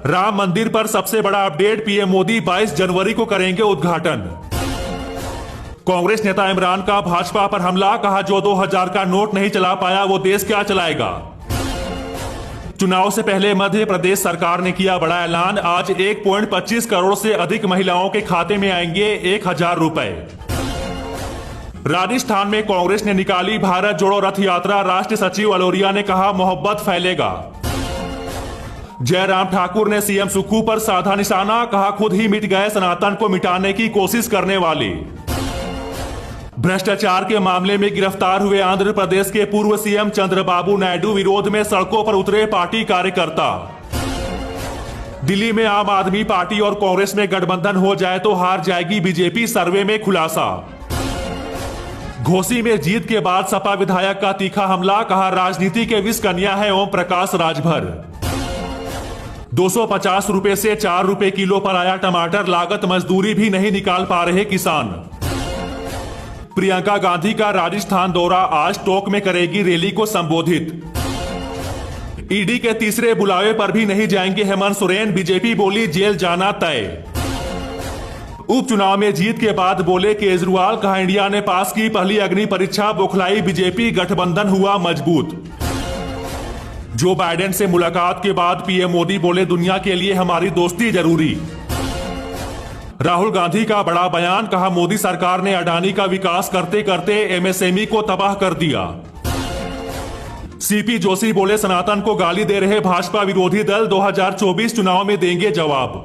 राम मंदिर पर सबसे बड़ा अपडेट, पीएम मोदी 22 जनवरी को करेंगे उद्घाटन। कांग्रेस नेता इमरान का भाजपा पर हमला, कहा जो 2000 का नोट नहीं चला पाया वो देश क्या चलाएगा। चुनाव से पहले मध्य प्रदेश सरकार ने किया बड़ा ऐलान, आज 1.25 करोड़ से अधिक महिलाओं के खाते में आएंगे 1000 रुपए। राजस्थान में कांग्रेस ने निकाली भारत जोड़ो रथ यात्रा, राष्ट्रीय सचिव अलोरिया ने कहा मोहब्बत फैलेगा। जयराम ठाकुर ने सीएम सुक्खू पर साधा निशाना, कहा खुद ही मिट गए सनातन को मिटाने की कोशिश करने वाले। भ्रष्टाचार के मामले में गिरफ्तार हुए आंध्र प्रदेश के पूर्व सीएम चंद्रबाबू नायडू विरोध में सड़कों पर उतरे पार्टी कार्यकर्ता। दिल्ली में आम आदमी पार्टी और कांग्रेस में गठबंधन हो जाए तो हार जाएगी बीजेपी, सर्वे में खुलासा। घोसी में जीत के बाद सपा विधायक का तीखा हमला, कहा राजनीति के विष कन्या है ओम प्रकाश राजभर। 250 रुपए से 4 रुपए किलो पर आया टमाटर, लागत मजदूरी भी नहीं निकाल पा रहे किसान। प्रियंका गांधी का राजस्थान दौरा, आज टोंक में करेगी रैली को संबोधित। ईडी के तीसरे बुलावे पर भी नहीं जाएंगे हेमंत सोरेन, बीजेपी बोली जेल जाना तय। उपचुनाव में जीत के बाद बोले केजरीवाल, कहा इंडिया ने पास की पहली अग्नि परीक्षा, बौखलाई बीजेपी, गठबंधन हुआ मजबूत। जो बाइडेन से मुलाकात के बाद पीएम मोदी बोले दुनिया के लिए हमारी दोस्ती जरूरी। राहुल गांधी का बड़ा बयान, कहा मोदी सरकार ने अडानी का विकास करते करते एमएसएमई को तबाह कर दिया। सीपी जोशी बोले सनातन को गाली दे रहे भाजपा विरोधी दल 2024 चुनाव में देंगे जवाब।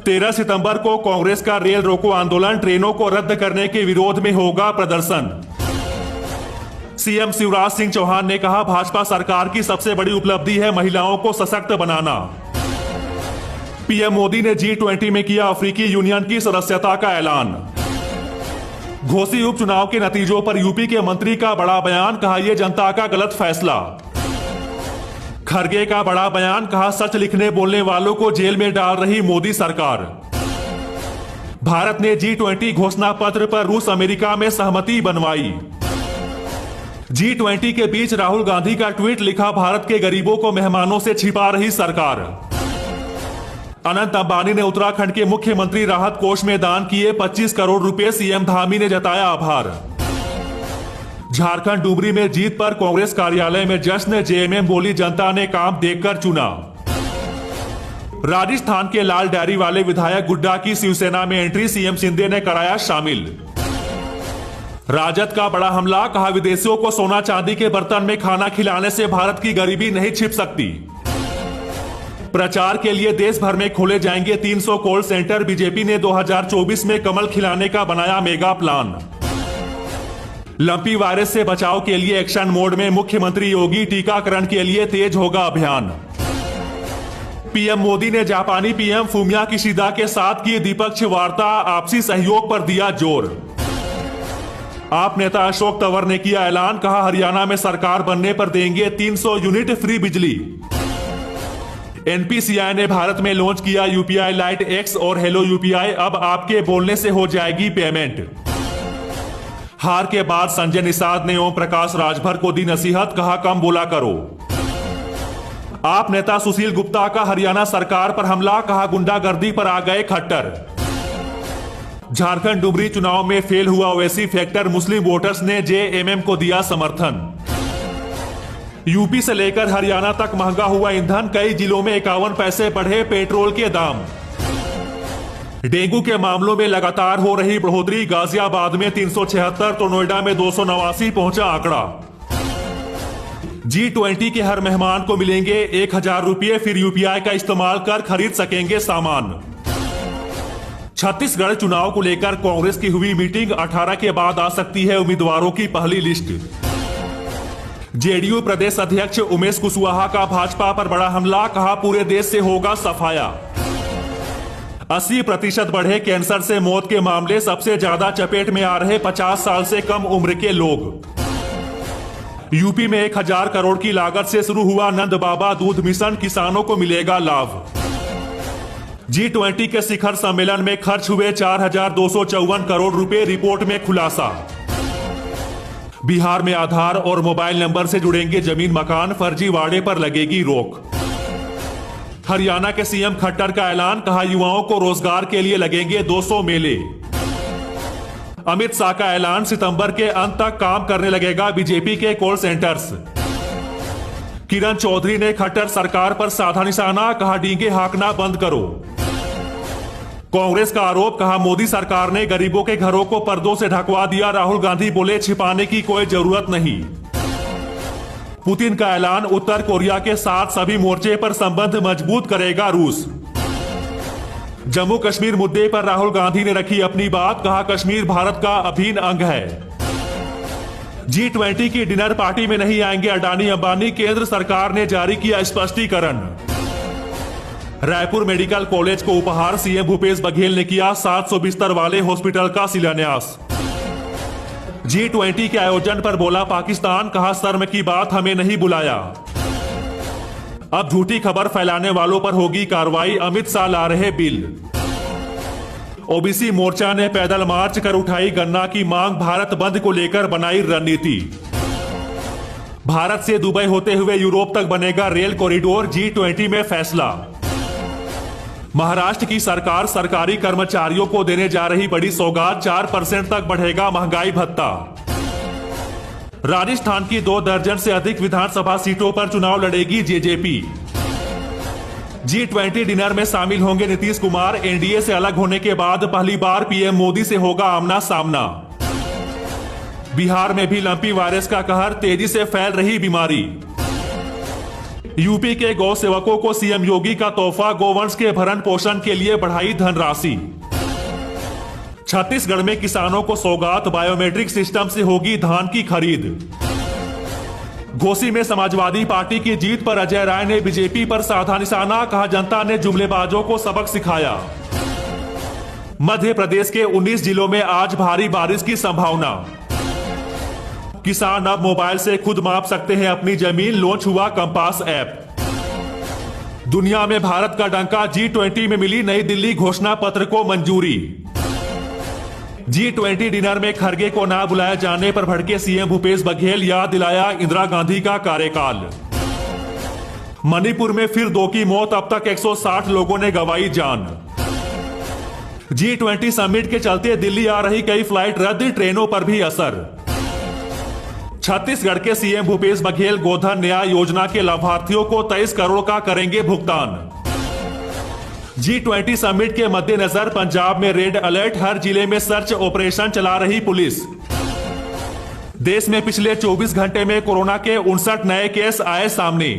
13 सितंबर को कांग्रेस का रेल रोको आंदोलन, ट्रेनों को रद्द करने के विरोध में होगा प्रदर्शन। सीएम शिवराज सिंह चौहान ने कहा भाजपा सरकार की सबसे बड़ी उपलब्धि है महिलाओं को सशक्त बनाना। पीएम मोदी ने G20 में किया अफ्रीकी यूनियन की सदस्यता का ऐलान। घोसी उपचुनाव के नतीजों पर यूपी के मंत्री का बड़ा बयान, कहा यह जनता का गलत फैसला। खरगे का बड़ा बयान, कहा सच लिखने बोलने वालों को जेल में डाल रही मोदी सरकार। भारत ने G20 घोषणा पत्र पर रूस अमेरिका में सहमति बनवाई। G20 के बीच राहुल गांधी का ट्वीट, लिखा भारत के गरीबों को मेहमानों से छिपा रही सरकार। अनंत अंबानी ने उत्तराखंड के मुख्यमंत्री राहत कोष में दान किए 25 करोड़ रुपए, सीएम धामी ने जताया आभार। झारखंड डुमरी में जीत पर कांग्रेस कार्यालय में जश्न, जेएमएम बोली जनता ने काम देखकर चुना। राजस्थान के लाल डायरी वाले विधायक गुड्डा की शिवसेना में एंट्री, सीएम शिंदे ने कराया शामिल। राजद का बड़ा हमला, कहा विदेशियों को सोना चांदी के बर्तन में खाना खिलाने से भारत की गरीबी नहीं छिप सकती। प्रचार के लिए देश भर में खोले जाएंगे 300 कॉल सेंटर, बीजेपी ने 2024 में कमल खिलाने का बनाया मेगा प्लान। लंपी वायरस से बचाव के लिए एक्शन मोड में मुख्यमंत्री योगी, टीकाकरण के लिए तेज होगा अभियान। पीएम मोदी ने जापानी पीएम फुमिया किशिदा के साथ की द्विपक्षीय वार्ता, आपसी सहयोग पर दिया जोर। आप नेता अशोक तंवर ने किया ऐलान, कहा हरियाणा में सरकार बनने पर देंगे 300 यूनिट फ्री बिजली। एनपीसीआई ने भारत में लॉन्च किया यूपीआई लाइट एक्स और हेलो यूपीआई, अब आपके बोलने से हो जाएगी पेमेंट। हार के बाद संजय निषाद ने ओम प्रकाश राजभर को दी नसीहत, कहा कम बोला करो। आप नेता सुशील गुप्ता का हरियाणा सरकार पर हमला, कहा गुंडागर्दी पर आ गए खट्टर। झारखंड डुमरी चुनाव में फेल हुआ ओवैसी फैक्टर, मुस्लिम वोटर्स ने जेएमएम को दिया समर्थन। यूपी से लेकर हरियाणा तक महंगा हुआ ईंधन, कई जिलों में 51 पैसे बढ़े पेट्रोल के दाम। डेंगू के मामलों में लगातार हो रही बढ़ोतरी, गाजियाबाद में 376 तो नोएडा में 289 पहुंचा आंकड़ा। G20 के हर मेहमान को मिलेंगे 1000 रुपये, फिर यूपीआई का इस्तेमाल कर खरीद सकेंगे सामान। छत्तीसगढ़ चुनाव को लेकर कांग्रेस की हुई मीटिंग, 18 के बाद आ सकती है उम्मीदवारों की पहली लिस्ट। जेडीयू प्रदेश अध्यक्ष उमेश कुशवाहा का भाजपा पर बड़ा हमला, कहा पूरे देश से होगा सफाया। 80% बढ़े कैंसर से मौत के मामले, सबसे ज्यादा चपेट में आ रहे 50 साल से कम उम्र के लोग। यूपी में 1000 करोड़ की लागत से शुरू हुआ नंद बाबा दूध मिशन, किसानों को मिलेगा लाभ। G20 के शिखर सम्मेलन में खर्च हुए 4254 करोड़ रुपए, रिपोर्ट में खुलासा। बिहार में आधार और मोबाइल नंबर से जुड़ेंगे जमीन मकान, फर्जीवाड़े पर लगेगी रोक। हरियाणा के सीएम खट्टर का ऐलान, कहा युवाओं को रोजगार के लिए लगेंगे 200 मेले। अमित शाह का ऐलान, सितंबर के अंत तक काम करने लगेगा बीजेपी के कॉल सेंटर्स। किरण चौधरी ने खट्टर सरकार पर साधा निशाना, कहा डींगे हाँकना बंद करो। कांग्रेस का आरोप, कहा मोदी सरकार ने गरीबों के घरों को पर्दों से ढकवा दिया। राहुल गांधी बोले छिपाने की कोई जरूरत नहीं। पुतिन का ऐलान, उत्तर कोरिया के साथ सभी मोर्चे पर संबंध मजबूत करेगा रूस। जम्मू कश्मीर मुद्दे पर राहुल गांधी ने रखी अपनी बात, कहा कश्मीर भारत का अभिन्न अंग है। G20 की डिनर पार्टी में नहीं आएंगे अडानी अंबानी, केंद्र सरकार ने जारी किया स्पष्टीकरण। रायपुर मेडिकल कॉलेज को उपहार, सीएम भूपेश बघेल ने किया 700 बिस्तर वाले हॉस्पिटल का शिलान्यास। G20 के आयोजन पर बोला पाकिस्तान, कहा शर्म की बात हमें नहीं बुलाया। अब झूठी खबर फैलाने वालों पर होगी कार्रवाई, अमित शाह ला रहे बिल। ओबीसी मोर्चा ने पैदल मार्च कर उठाई गन्ना की मांग, भारत बंद को लेकर बनाई रणनीति। भारत से दुबई होते हुए यूरोप तक बनेगा रेल कॉरिडोर, G20 में फैसला। महाराष्ट्र की सरकार सरकारी कर्मचारियों को देने जा रही बड़ी सौगात, 4% तक बढ़ेगा महंगाई भत्ता। राजस्थान की 2 दर्जन से अधिक विधानसभा सीटों पर चुनाव लड़ेगी जेजेपी। G20 डिनर में शामिल होंगे नीतीश कुमार, एनडीए से अलग होने के बाद पहली बार पीएम मोदी से होगा आमना सामना। बिहार में भी लंपी वायरस का कहर, तेजी से फैल रही बीमारी। यूपी के गौ सेवकों को सीएम योगी का तोहफा, गोवंश के भरण पोषण के लिए बढ़ाई धनराशि। छत्तीसगढ़ में किसानों को सौगात, बायोमेट्रिक सिस्टम से होगी धान की खरीद। घोसी में समाजवादी पार्टी की जीत पर अजय राय ने बीजेपी पर साधा निशाना, कहा जनता ने जुमलेबाजों को सबक सिखाया। मध्य प्रदेश के 19 जिलों में आज भारी बारिश की संभावना। किसान अब मोबाइल से खुद माप सकते हैं अपनी जमीन, लॉन्च हुआ कंपास ऐप। दुनिया में भारत का डंका, G20 में मिली नई दिल्ली घोषणा पत्र को मंजूरी। G20 डिनर में खरगे को ना बुलाया जाने पर भड़के सीएम भूपेश बघेल, याद दिलाया इंदिरा गांधी का कार्यकाल। मणिपुर में फिर 2 की मौत, अब तक 160 लोगों ने गंवाई जान। G20 समिट के चलते दिल्ली आ रही कई फ्लाइट रद्द, ट्रेनों पर भी असर। छत्तीसगढ़ के सीएम भूपेश बघेल गोधन न्याय योजना के लाभार्थियों को 23 करोड़ का करेंगे भुगतान। G20 समिट के मद्देनजर पंजाब में रेड अलर्ट, हर जिले में सर्च ऑपरेशन चला रही पुलिस। देश में पिछले 24 घंटे में कोरोना के 59 नए केस आए सामने।